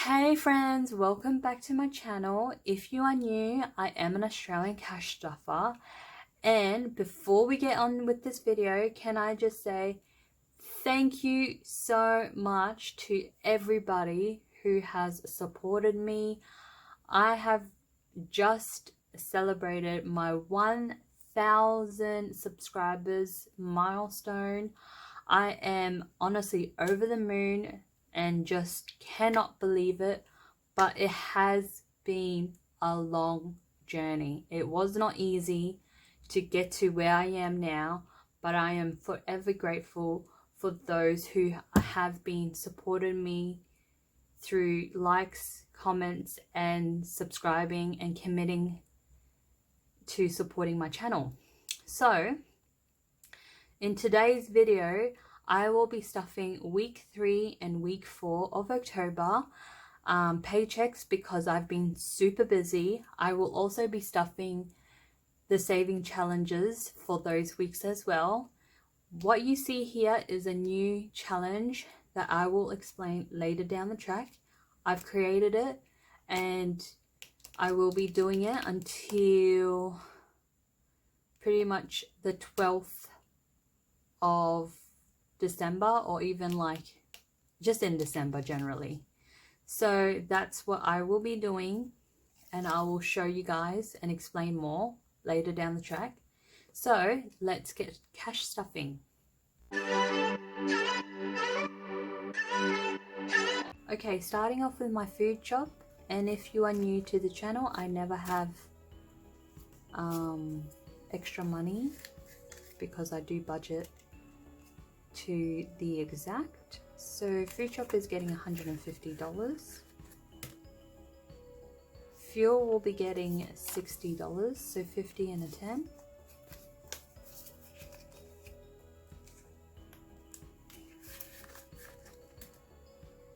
Hey friends, welcome back to my channel. If you are new, I am an Australian cash stuffer. And before we get on with this video, can I just say thank you so much to everybody who has supported me. I have just celebrated my 1,000 subscribers milestone. I am honestly over the moon and just cannot believe it, but it has been a long journey. It was not easy to get to where I am now, but I am forever grateful for those who have been supporting me through likes, comments, and subscribing and committing to supporting my channel. So in today's video, I will be stuffing week 3 and week 4 of October paychecks because I've been super busy. I will also be stuffing the saving challenges for those weeks as well. What you see here is a new challenge that I will explain later down the track. I've created it and I will be doing it until pretty much the 12th of December, or even like just in December generally. So that's what I will be doing, and I will show you guys and explain more later down the track. So let's get cash stuffing. Okay, starting off with my food shop. And if you are new to the channel, I never have extra money because I do budget to the exact. So food shop is getting $150. Fuel will be getting $60, so 50 and a 10.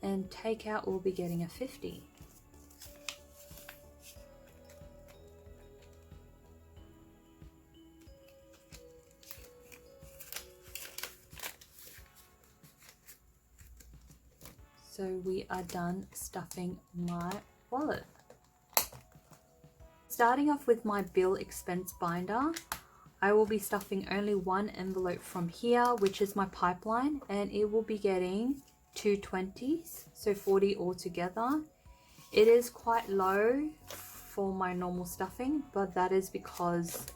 And takeout will be getting a 50. So we are done stuffing my wallet. Starting off with my bill expense binder, I will be stuffing only one envelope from here, which is my pipeline, and it will be getting 2 20s, so 40 altogether. It is quite low for my normal stuffing, but that is because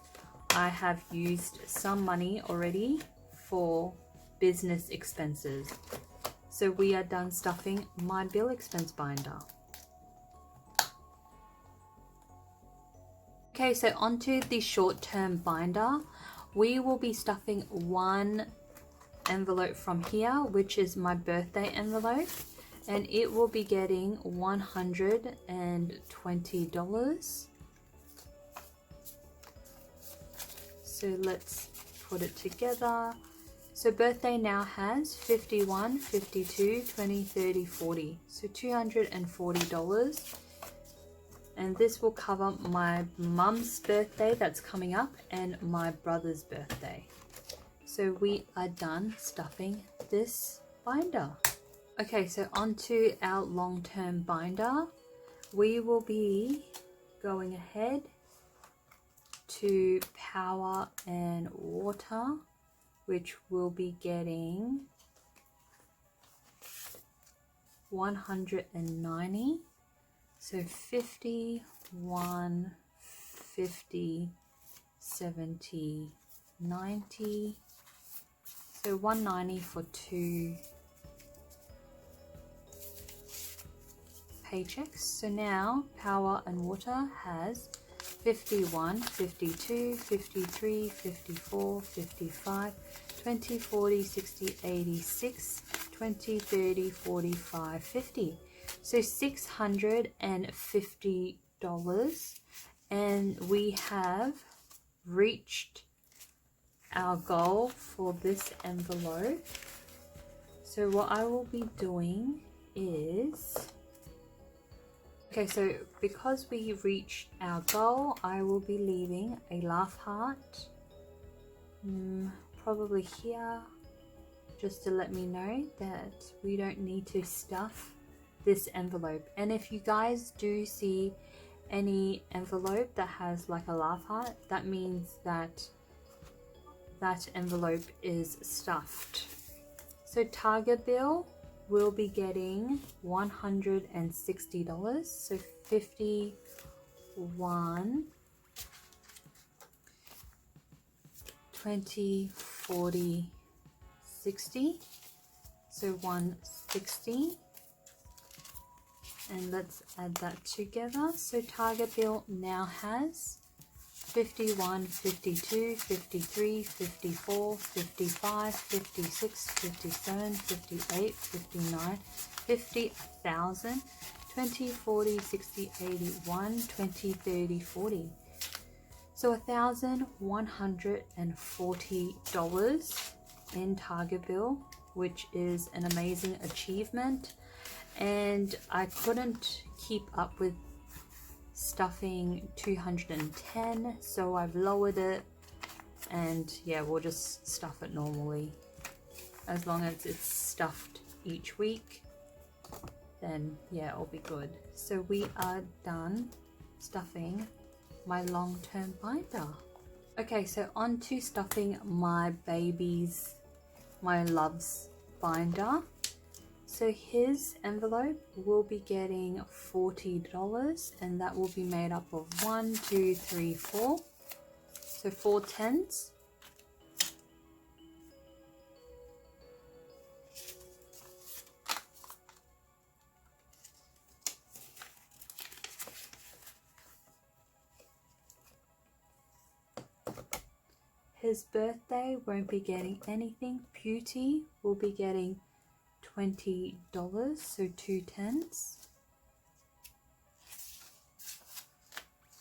I have used some money already for business expenses. So we are done stuffing my bill expense binder. Okay, so onto the short-term binder. We will be stuffing one envelope from here, which is my birthday envelope, and it will be getting $120. So let's put it together. So birthday now has 51, 52, 20, 30, 40. So $240. And this will cover my mum's birthday that's coming up and my brother's birthday. So we are done stuffing this binder. Okay, so onto our long-term binder. We will be going ahead to power and water, which will be getting 190. So 50, 1, 50, 70, 90. So 190 for 2 paychecks. So now power and water has 51, 52, 53, 54, 55, 20, 40, 60, 86, 20, 30, 45, 50. So $650, and we have reached our goal for this envelope. So what I will be doing is, okay, so because we reached our goal, I will be leaving a laugh heart probably here, just to let me know that we don't need to stuff this envelope. And if you guys do see any envelope that has like a laugh heart, that means that that envelope is stuffed. So Target bill will be getting $160, so 51, 20, 40, 60, so 160. And let's add that together. So Target bill now has 51, 52, 53, 54, 55, 56, 57, 58, 59, 50,000, 20, 40, 60, 81, 20, 30, 40. So $1,140 in Target bill, which is an amazing achievement. And I couldn't keep up with stuffing 210, so I've lowered it, and yeah, we'll just stuff it normally. As long as it's stuffed each week, then yeah, it'll be good. So we are done stuffing my long-term binder. Okay, so on to stuffing my love's binder. So his envelope will be getting $40, and that will be made up of 1, 2, 3, 4. So 4 tens. His birthday won't be getting anything. Beauty will be getting $20, so 2 tens.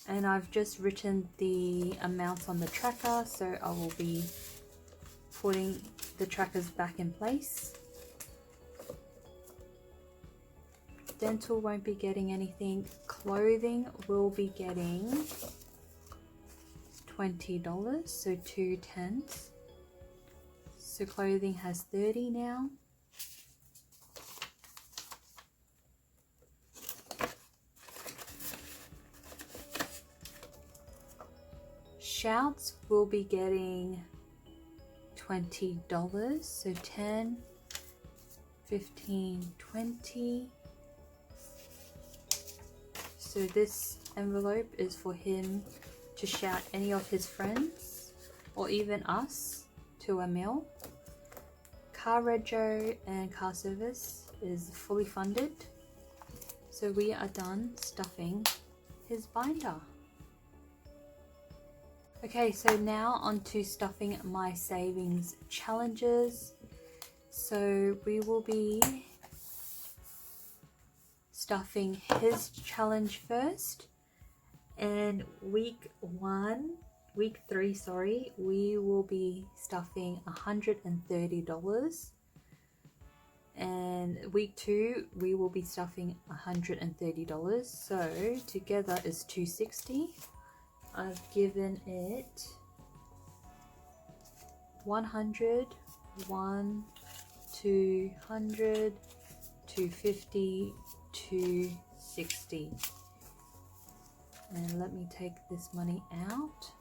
And I've just written the amounts on the tracker, so I will be putting the trackers back in place. Dental won't be getting anything. Clothing will be getting $20, so 2 tens. So clothing has 30 now. Shouts will be getting $20, so 10, 15, 20. So this envelope is for him to shout any of his friends or even us to a meal. Car rego and car service is fully funded. So we are done stuffing his binder. Okay, so now on to stuffing my savings challenges. So we will be stuffing his challenge first. And week 3, we will be stuffing $130. And week 2, we will be stuffing $130. So together is $260. I've given it 100, 200, 250, 260. And let me take this money out.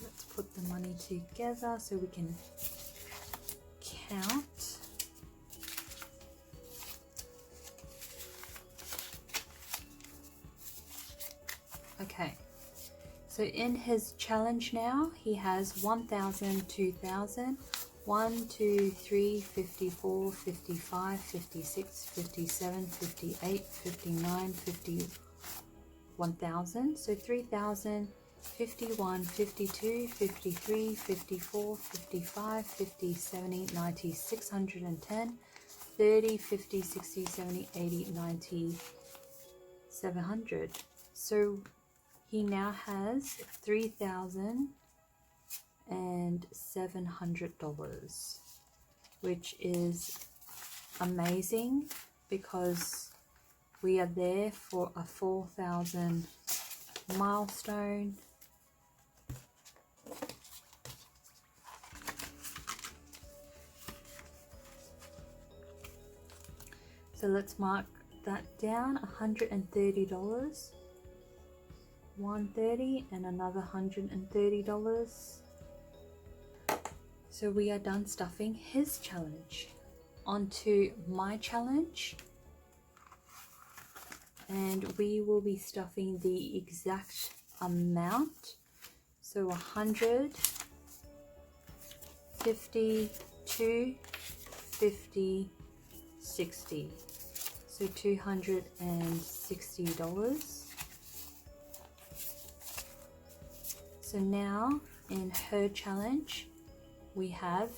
Let's put the money together so we can count. Okay, so in his challenge now, he has 1,000, 2,000, 1, 2, 3, 54, 55, 56, 57, 58, 59, 50, 1,000. So 3,000, 51, 52, 53, 54, 55, 50, 70, 90, 610, 30, 50, 60, 70, 80, 90, 700. So he now has $3,700, which is amazing because we are there for a 4,000 milestone. So let's mark that down. $130, $130, and another $130. So we are done stuffing his challenge. Onto my challenge, and we will be stuffing the exact amount. So 100, 50, 2, 50, 60. So $260. So now in her challenge, we have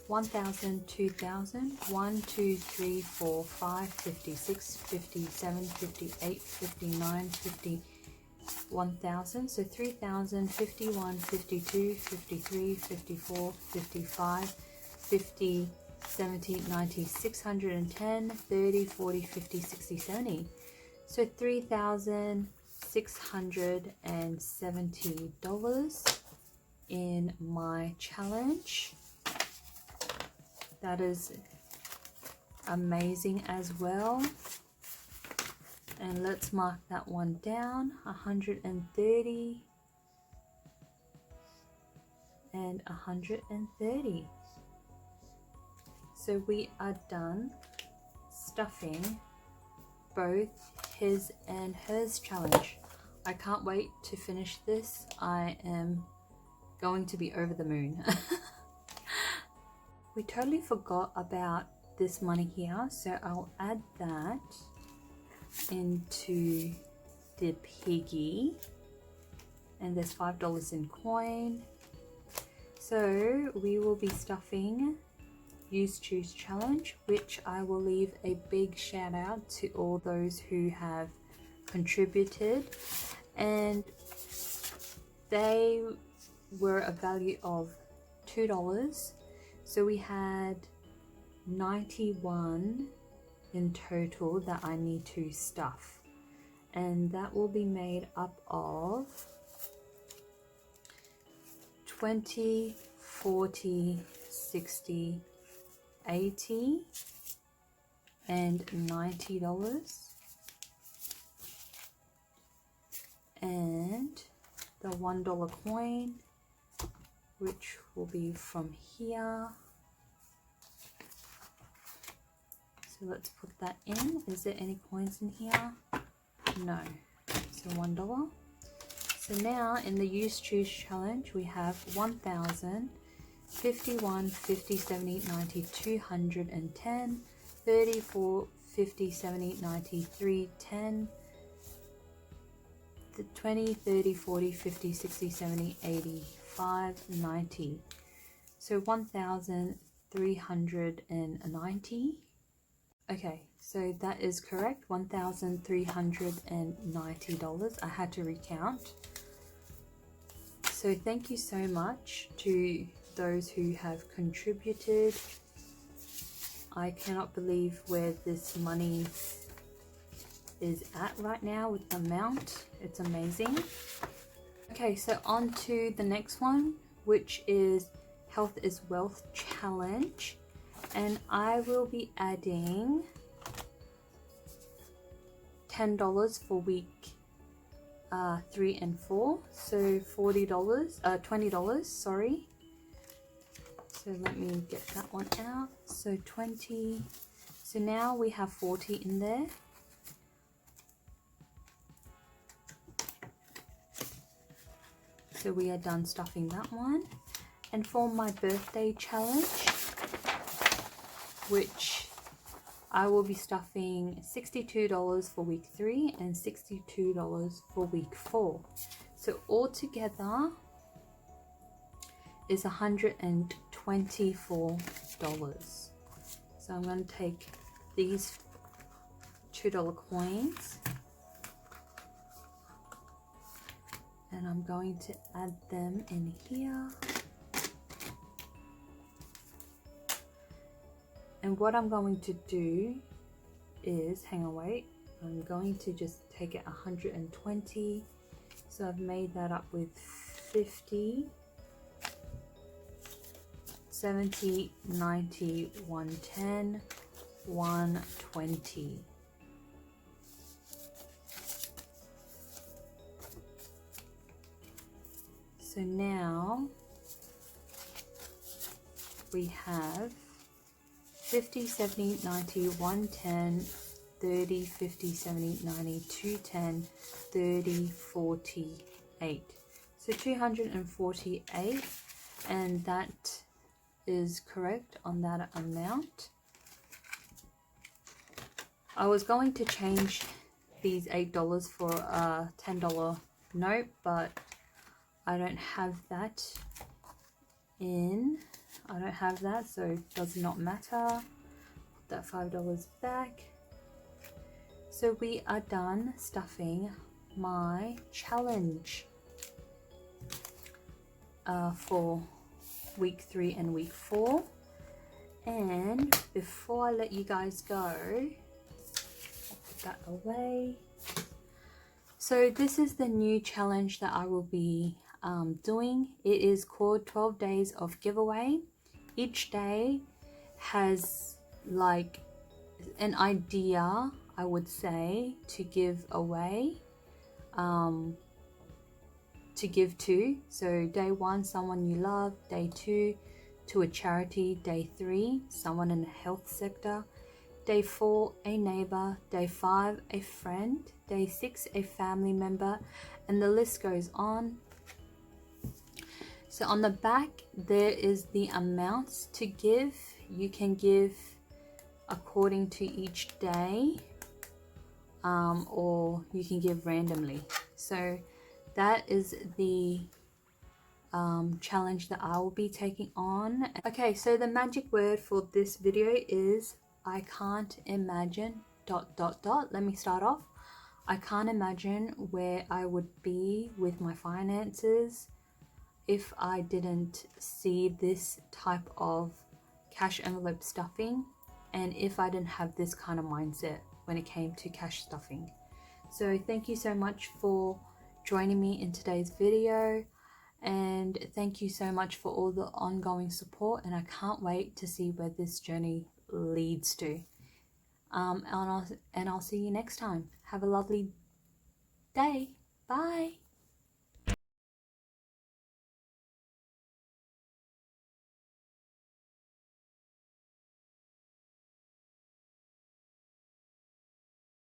1,000, 2,000, 1, 2, 3, 4, 5, 56, 57, 58, 59, 50, 1,000. So 3,000, 51, 52, 53, 54, 55, 50, 70, 90, 610, 30, 40, 50, 60, 70. So $3,670 in my challenge. That is amazing as well. And let's mark that one down. 130 and 130. So we are done stuffing both his and hers challenge. I can't wait to finish this. I am going to be over the moon. We totally forgot about this money here, so I'll add that into the piggy. And there's $5 in coin. So we will be stuffing Use Choose Challenge, which I will leave a big shout out to all those who have contributed, and they were a value of $2. So we had 91 in total that I need to stuff, and that will be made up of 20, 40, 60, 80 and $90, and the $1 coin, which will be from here. So let's put that in. Is there any coins in here? No. So $1. So now in the Use Choose Challenge, we have 1,000, 51, 50, 70, 90, 210, 34, 50, 70, 90, 310, 20, 30, 40, 50, 60, 70, 85, 90. So 1,390. Okay, so that is correct. $1,390. I had to recount. So thank you so much to those who have contributed. I cannot believe where this money is at right now with the amount. It's amazing. Okay, so on to the next one, which is Health is Wealth Challenge, and I will be adding $10 for week 3 and 4, so $20, sorry. So let me get that one out. So 20. So now we have 40 in there. So we are done stuffing that one. And for my birthday challenge, which I will be stuffing $62 for week 3 and $62 for week 4. So altogether is $124. So I'm going to take these $2 coins and I'm going to add them in here. And what I'm going to do is, hang on, wait, I'm going to just take it 120. So I've made that up with 50, 70, 90, 110, 120. So now we have 50, 70, 90, 110, 30, 50, 70, 90, 210, 30, 48. So 248, and that is correct on that amount. I was going to change these $8 for a $10 note, but I don't have that I don't have that, so it does not matter. Put that $5 back. So we are done stuffing my challenge for week 3 and week 4. And before I let you guys go, I'll put that away. So this is the new challenge that I will be doing. It is called 12 days of giveaway. Each day has like an idea, I would say, to give away, to give to. So day 1, someone you love. Day 2, to a charity. Day 3, someone in the health sector. Day 4, a neighbor. Day 5, a friend. Day 6, a family member, and the list goes on. So on the back there is the amounts to give. You can give according to each day, or you can give randomly. So that is the challenge that I will be taking on. Okay, so the magic word for this video is I can't imagine ... Let me start off. I can't imagine where I would be with my finances if I didn't see this type of cash envelope stuffing, and if I didn't have this kind of mindset when it came to cash stuffing. So thank you so much for joining me in today's video, and thank you so much for all the ongoing support, and I can't wait to see where this journey leads to. And I'll see you next time. Have a lovely day. Bye.